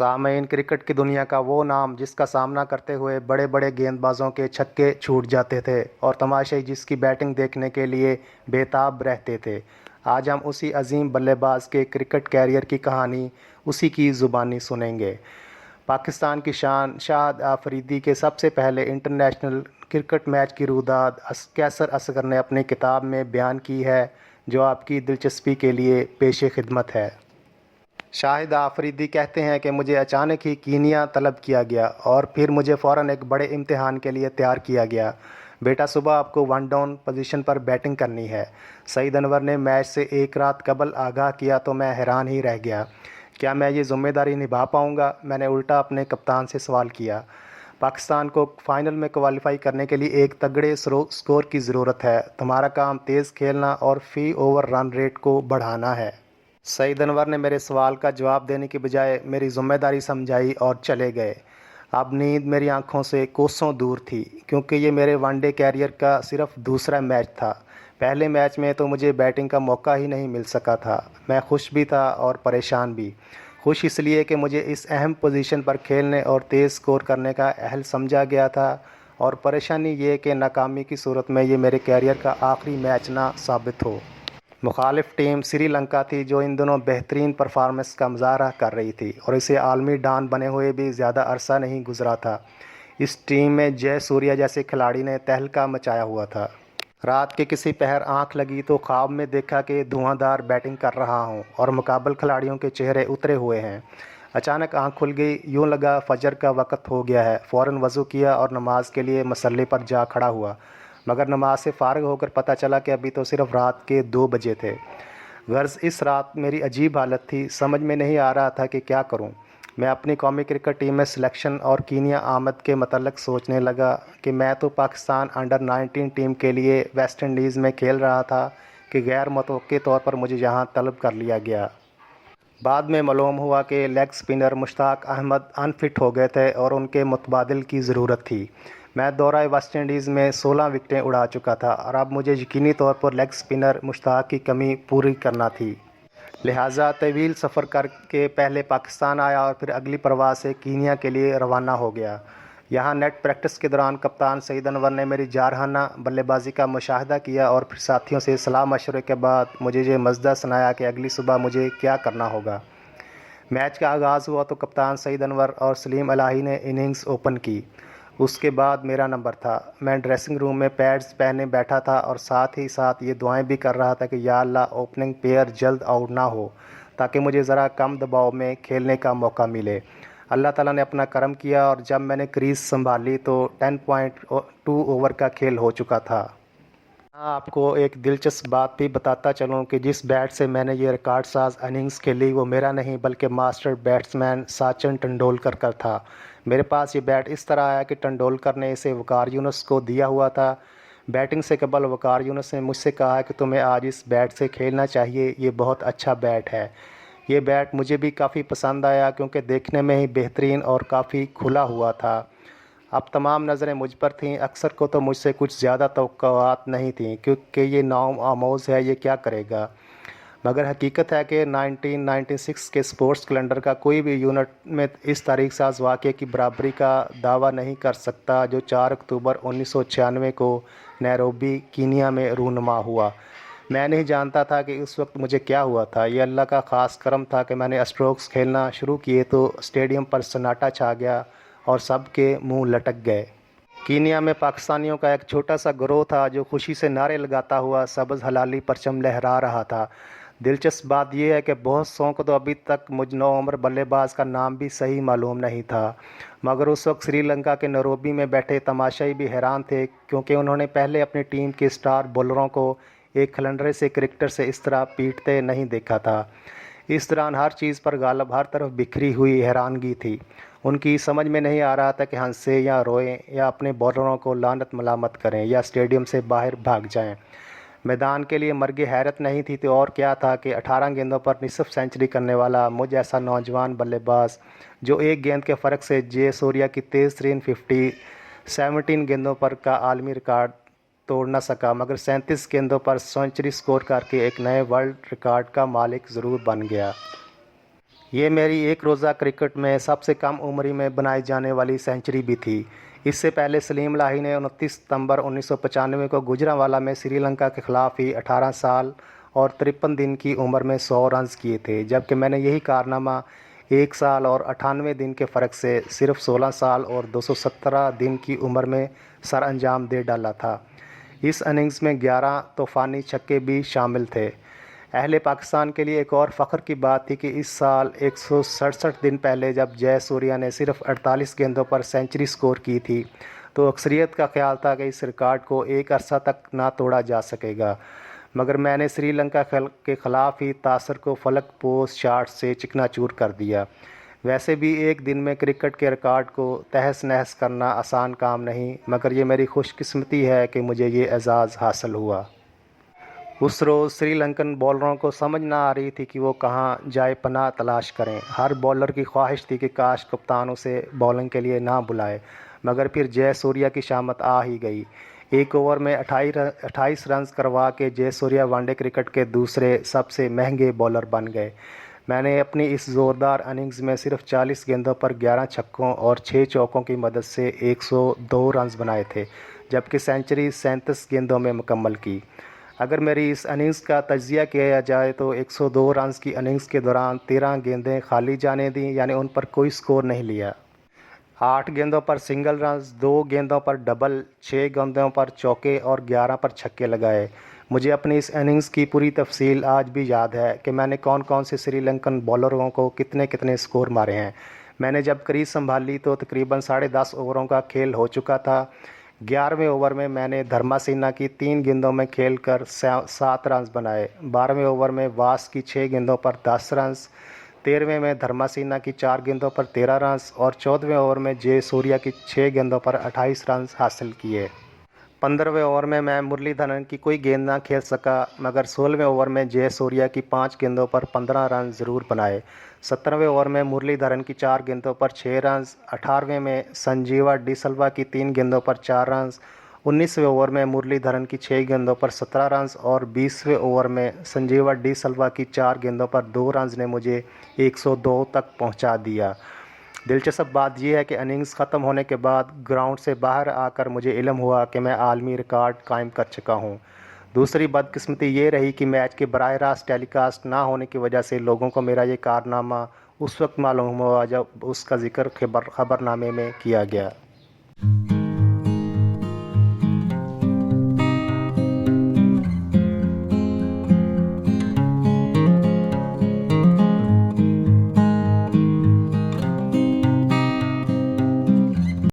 सामईन, cricket की दुनिया का वो नाम जिसका सामना करते हुए बड़े बड़े गेंदबाजों के छक्के छूट जाते थे और तमाशाई जिसकी बैटिंग देखने के लिए बेताब रहते थे। आज हम उसी अजीम बल्लेबाज के क्रिकेट कैरियर की कहानी उसी की ज़ुबानी सुनेंगे। पाकिस्तान की शान शाहिद आफरीदी के सबसे पहले इंटरनेशनल क्रिकेट मैच की रुदाद कैसर असगर ने अपनी किताब में बयान की है, जो आपकी दिलचस्पी के लिए पेश खिदमत है। शाहिद आफरीदी कहते हैं कि मुझे अचानक ही कीनिया तलब किया गया और फिर मुझे फ़ौरन एक बड़े इम्तिहान के लिए तैयार किया गया। बेटा, सुबह आपको वन डाउन पोजीशन पर बैटिंग करनी है। सईद अनवर ने मैच से एक रात कबल आगाह किया तो मैं हैरान ही रह गया। क्या मैं ये ज़िम्मेदारी निभा पाऊँगा? मैंने उल्टा अपने कप्तान से सवाल किया। पाकिस्तान को फ़ाइनल में क्वालिफाई करने के लिए एक तगड़े स्कोर की ज़रूरत है। तुम्हारा काम तेज़ खेलना और फ़ी ओवर रन रेट को बढ़ाना है। सईद अनवर ने मेरे सवाल का जवाब देने के बजाय मेरी ज़िम्मेदारी समझाई और चले गए। अब नींद मेरी आंखों से कोसों दूर थी, क्योंकि ये मेरे वनडे कैरियर का सिर्फ दूसरा मैच था। पहले मैच में तो मुझे बैटिंग का मौका ही नहीं मिल सका था। मैं खुश भी था और परेशान भी। खुश इसलिए कि मुझे इस अहम पोजीशन पर खेलने और तेज़ स्कोर करने का अहल समझा गया था, और परेशानी ये कि नाकामी की सूरत में ये मेरे कैरियर का आखिरी मैच ना साबित हो। मुखालिफ टीम श्रीलंका थी, जो इन दिनों बेहतरीन परफॉर्मेंस का मुजाहरा कर रही थी और इसे आलमी डान बने हुए भी ज़्यादा अरसा नहीं गुजरा था। इस टीम में जय सूर्या जैसे खिलाड़ी ने तहलका मचाया हुआ था। रात के किसी पहर आंख लगी तो ख्वाब में देखा कि धुआंधार बैटिंग कर रहा हूं और मुकाबल खिलाड़ियों के चेहरे उतरे हुए हैं। अचानक आंख खुल गई, यूं लगा फजर का वक्त हो गया है। फ़ौरन वज़ू किया और नमाज के लिए मसल्ले पर जा खड़ा हुआ, मगर नमाज से फ़ारिग होकर पता चला कि अभी तो सिर्फ रात के 2 बजे थे। गर्ज़ इस रात मेरी अजीब हालत थी, समझ में नहीं आ रहा था कि क्या करूं। मैं अपनी कौमी क्रिकेट टीम में सिलेक्शन और कीनिया आमद के मतलब सोचने लगा कि मैं तो पाकिस्तान अंडर 19 टीम के लिए वेस्ट इंडीज़ में खेल रहा था कि गैर मुतवक्के तौर पर मुझे यहाँ तलब कर लिया गया। बाद में मालूम हुआ कि leg spinner Mushtaq Ahmed unfit हो गए थे और उनके मुतबादिल की ज़रूरत थी। मैं दौरा वेस्ट इंडीज़ में 16 विकेटें उड़ा चुका था और अब मुझे यकीनी तौर पर लेग स्पिनर मुश्ताक की कमी पूरी करना थी। लिहाजा तवील सफ़र करके पहले पाकिस्तान आया और फिर अगली परवाज़ से कीनिया के लिए रवाना हो गया। यहाँ नेट प्रैक्टिस के दौरान कप्तान सईद अनवर ने मेरी जारहाना बल्लेबाजी का मुशाहिदा किया और फिर साथियों से सलाह मशवरे के बाद मुझे ये मसला सुनाया कि अगली सुबह मुझे क्या करना होगा। मैच का आगाज़ हुआ तो कप्तान सईद अनवर और सलीम इलाही ने इनिंग्स ओपन की। उसके बाद मेरा नंबर था। मैं ड्रेसिंग रूम में पैड्स पहने बैठा था और साथ ही साथ ये दुआएं भी कर रहा था कि या अल्लाह ओपनिंग पेयर जल्द आउट ना हो, ताकि मुझे ज़रा कम दबाव में खेलने का मौका मिले। अल्लाह ताला ने अपना करम किया और जब मैंने क्रीज़ संभाली तो 10.2 ओवर का खेल हो चुका था। हाँ, आपको एक दिलचस्प बात भी बताता चलूँ कि जिस बैट से मैंने ये रिकॉर्ड साज इनिंग्स खेली वो मेरा नहीं बल्कि मास्टर बैट्समैन सचिन तेंदुलकर का था। मेरे पास ये बैट इस तरह आया कि तेंदुलकर ने इसे वकार यूनुस को दिया हुआ था। बैटिंग से कबल वकार यूनुस ने मुझसे कहा कि तुम्हें आज इस बैट से खेलना चाहिए, ये बहुत अच्छा बैट है। ये बैट मुझे भी काफ़ी पसंद आया क्योंकि देखने में ही बेहतरीन और काफ़ी खुला हुआ था। अब तमाम नज़रें मुझ पर थीं। अक्सर को तो मुझसे कुछ ज़्यादा तवक्कुआत नहीं थीं, क्योंकि ये नाम आमोज़ है, ये क्या करेगा। मगर हकीकत है कि 1996 के स्पोर्ट्स कैलेंडर का कोई भी यूनिट में इस तारीख साज वाक़े की बराबरी का दावा नहीं कर सकता जो 4 अक्टूबर 1996 को नैरोबी कीनिया में रूनुमा हुआ। मैं नहीं जानता था कि उस वक्त मुझे क्या हुआ था। ये अल्लाह का ख़ास करम था कि मैंने स्ट्रोक्स खेलना शुरू किए तो स्टेडियम पर सन्नाटा छा गया और सब के मुँह लटक गए। कीनिया में पाकिस्तानियों का एक छोटा सा गिरोह था जो खुशी से नारे लगाता हुआ सब्ज़ हलाली परचम लहरा रहा था। दिलचस्प बात यह है कि बहुत सौ को तो अभी तक मुझ नौउम्र बल्लेबाज का नाम भी सही मालूम नहीं था, मगर उस वक्त श्रीलंका के नैरोबी में बैठे तमाशाई भी हैरान थे, क्योंकि उन्होंने पहले अपनी टीम के स्टार बॉलरों को एक खलंडरे से क्रिकेटर से इस तरह पीटते नहीं देखा था। इस दौरान हर चीज़ पर गालब हर तरफ बिखरी हुई हैरानगी थी। उनकी समझ में नहीं आ रहा था कि हंसे या रोएं या अपने बॉलरों को लानत मलामत करें या स्टेडियम से बाहर भाग जाएं। मैदान के लिए मर्गे हैरत नहीं थी तो और क्या था कि 18 गेंदों पर निसफ सेंचुरी करने वाला मुझ जैसा नौजवान बल्लेबाज, जो एक गेंद के फ़र्क से जय सूर्या की तेज़ तरीन 17 गेंदों पर का आलमी रिकॉर्ड तोड़ न सका, मगर 37 गेंदों पर सेंचुरी स्कोर करके एक नए वर्ल्ड रिकॉर्ड का मालिक ज़रूर बन गया। ये मेरी एक रोज़ा क्रिकेट में सबसे कम उम्र में बनाई जाने वाली सेंचुरी भी थी। इससे पहले सलीम लाही ने 29 सितंबर 1995 को गुजरांवाला में श्रीलंका के खिलाफ ही 18 साल और 53 दिन की उम्र में 100 रन्स किए थे, जबकि मैंने यही कारनामा 1 साल और 98 दिन के फ़र्क से सिर्फ 16 साल और 217 दिन की उम्र में सर अंजाम दे डाला था। इस इनिंग्स में 11 तूफ़ानी छक्के भी शामिल थे। अहले पाकिस्तान के लिए एक और फ़ख्र की बात थी कि इस साल 167 दिन पहले जब जयसूर्या ने सिर्फ 48 गेंदों पर सेंचुरी स्कोर की थी, तो अक्सरियत का ख्याल था कि इस रिकॉर्ड को एक अरसा तक ना तोड़ा जा सकेगा, मगर मैंने श्रीलंका के ख़िलाफ़ ही तासर को फलक पोस्ट शॉट से चिकनाचूर कर दिया। वैसे भी एक दिन में क्रिकेट के रिकॉर्ड को तहस नहस करना आसान काम नहीं, मगर ये मेरी खुशकिस्मती है कि मुझे ये एजाज़ हासिल हुआ। उस रोज़ श्रीलंकन बॉलरों को समझ ना आ रही थी कि वो कहाँ जाए पनाह तलाश करें। हर बॉलर की ख्वाहिश थी कि काश कप्तान उसे बॉलिंग के लिए ना बुलाए, मगर फिर जयसूर्या की शामत आ ही गई। एक ओवर में 28 रन करवा के जयसूर्या वनडे क्रिकेट के दूसरे सबसे महंगे बॉलर बन गए। मैंने अपनी इस ज़ोरदार इनिंग्स में सिर्फ 40 गेंदों पर 11 छक्कों और 6 चौकों की मदद से 102 रन बनाए थे, जबकि सेंचुरी 37 गेंदों में मुकम्मल की। अगर मेरी इस इनिंग्स का तज्ज़िया किया जाए तो 102 रन्स की इनिंग्स के दौरान 13 गेंदें खाली जाने दी, यानी उन पर कोई स्कोर नहीं लिया। 8 गेंदों पर सिंगल रन्स, 2 गेंदों पर डबल, 6 गेंदों पर चौके और 11 पर छक्के लगाए। मुझे अपनी इस इनिंग्स की पूरी तफसील आज भी याद है कि मैंने कौन कौन से श्रीलंकन बॉलरों को कितने कितने स्कोर मारे हैं। मैंने जब क्रीज संभाली तो तकरीबन 10.5 ओवरों का खेल हो चुका था। 11वें ओवर में मैंने धर्मासेना की 3 गेंदों में खेलकर 7 रन बनाए। 12वें ओवर में वास की 6 गेंदों पर 10 रन, 13वें में धर्मासेना की 4 गेंदों पर 13 रन और 14वें ओवर में जयसूर्या की 6 गेंदों पर 28 रन हासिल किए। 15वें ओवर में मैं मुरलीधरन की कोई गेंद ना खेल सका, मगर 16वें ओवर में जयसूर्या की 5 गेंदों पर 15 रन ज़रूर बनाए। 17वें ओवर में मुरलीधरन की 4 गेंदों पर 6 रन, 18वें में संजीवा डी सिल्वा की 3 गेंदों पर 4 रन, 19वें ओवर में मुरलीधरन की 6 गेंदों पर 17 रन और 20वें ओवर में संजीवा डी सिल्वा की 4 गेंदों पर 2 रन ने मुझे 102 तक पहुंचा दिया। दिलचस्प बात यह है कि इनिंग्स ख़त्म होने के बाद ग्राउंड से बाहर आकर मुझे इल्म हुआ कि मैं आलमी रिकॉर्ड कायम कर चुका हूं। दूसरी बदकिस्मती ये रही कि मैच के बराह रास्त टेलीकास्ट ना होने की वजह से लोगों को मेरा ये कारनामा उस वक्त मालूम हुआ जब उसका जिक्र खबरनामे में किया गया।